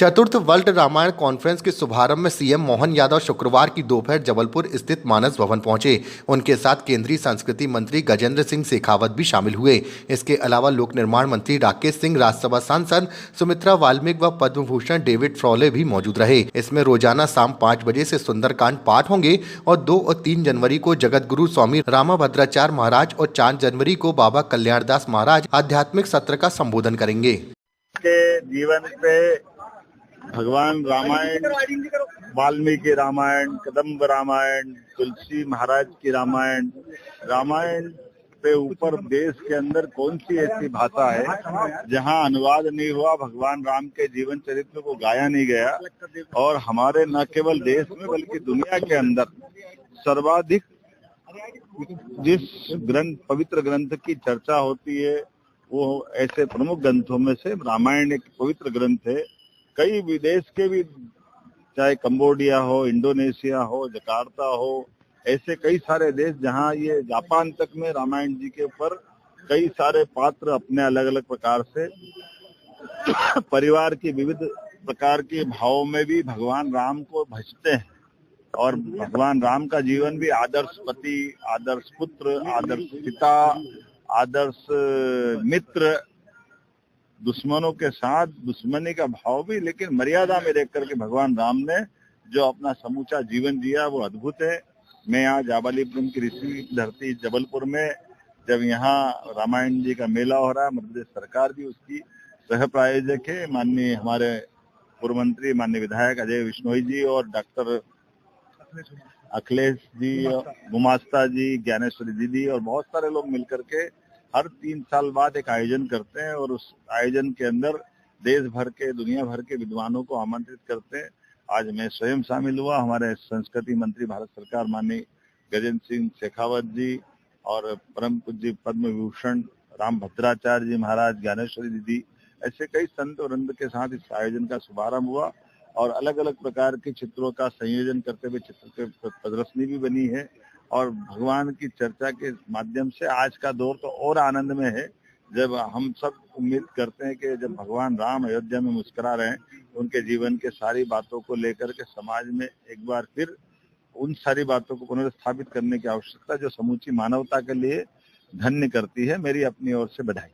चतुर्थ world Ramayan conference के शुभारंभ में सीएम मोहन यादव शुक्रवार की दोपहर जबलपुर स्थित मानस भवन पहुंचे। उनके साथ केंद्रीय संस्कृति मंत्री गजेंद्र सिंह शेखावत भी शामिल हुए। इसके अलावा लोक निर्माण मंत्री राकेश सिंह, राज्यसभा सांसद सुमित्रा वाल्मीकि व पद्म भूषण डेविड फ्रॉले भी मौजूद रहे। इसमें रोजाना शाम 5 बजे से सुंदरकांड पाठ होंगे और 2 और 3 जनवरी को जगत गुरु स्वामी रामाभद्राचार्य महाराज और 4 जनवरी को बाबा कल्याणदास महाराज आध्यात्मिक सत्र का संबोधन करेंगे। जीवन पे भगवान रामायण, वाल्मीकि रामायण, कदम्ब रामायण, तुलसी महाराज की रामायण, रामायण पे ऊपर देश के अंदर कौन सी ऐसी भाषा है जहां अनुवाद नहीं हुआ, भगवान राम के जीवन चरित्र को गाया नहीं गया। और हमारे न केवल देश में बल्कि दुनिया के अंदर सर्वाधिक जिस पवित्र ग्रंथ की चर्चा होती है वो ऐसे प्रमुख ग्रंथों में से रामायण एक पवित्र ग्रंथ है। कई विदेश के भी, चाहे कंबोडिया हो, इंडोनेशिया हो, जकार्ता हो, ऐसे कई सारे देश जहां ये जापान तक में रामायण जी के ऊपर कई सारे पात्र अपने अलग अलग प्रकार से परिवार की विविध प्रकार के भावों में भी भगवान राम को भजते हैं। और भगवान राम का जीवन भी आदर्श पति, आदर्श पुत्र, आदर्श पिता, आदर्श मित्र, दुश्मनों के साथ दुश्मनी का भाव भी, लेकिन मर्यादा में देख करके भगवान राम ने जो अपना समूचा जीवन जिया वो अद्भुत है। मैं आज जाबालीपुरम की ऋषि धरती जबलपुर में, जब यहाँ रामायण जी का मेला हो रहा है, मध्य प्रदेश सरकार भी उसकी सह प्रायोजक है। माननीय हमारे पूर्व मंत्री, माननीय विधायक अजय विश्नोई जी और डॉक्टर अखिलेश जी, गुमास्ता जी, ज्ञानेश्वरी दीदी और बहुत सारे लोग मिलकर के हर 3 साल बाद एक आयोजन करते हैं और उस आयोजन के अंदर देश भर के, दुनिया भर के विद्वानों को आमंत्रित करते हैं। आज मैं स्वयं शामिल हुआ। हमारे संस्कृति मंत्री भारत सरकार माननीय गजेंद्र सिंह शेखावत जी और परम पूज्य पद्म विभूषण रामभद्राचार्य जी महाराज, ज्ञानेश्वरी दीदी, ऐसे कई संत वृंद के साथ इस आयोजन का शुभारंभ हुआ और अलग अलग प्रकार के चित्रों का संयोजन करते हुए चित्र की प्रदर्शनी भी बनी है। और भगवान की चर्चा के माध्यम से आज का दौर तो और आनंद में है, जब हम सब उम्मीद करते हैं कि जब भगवान राम अयोध्या में मुस्कुरा रहे हैं, उनके जीवन के सारी बातों को लेकर के समाज में एक बार फिर उन सारी बातों को पुनर्स्थापित करने की आवश्यकता जो समूची मानवता के लिए धन्य करती है। मेरी अपनी ओर से बधाई।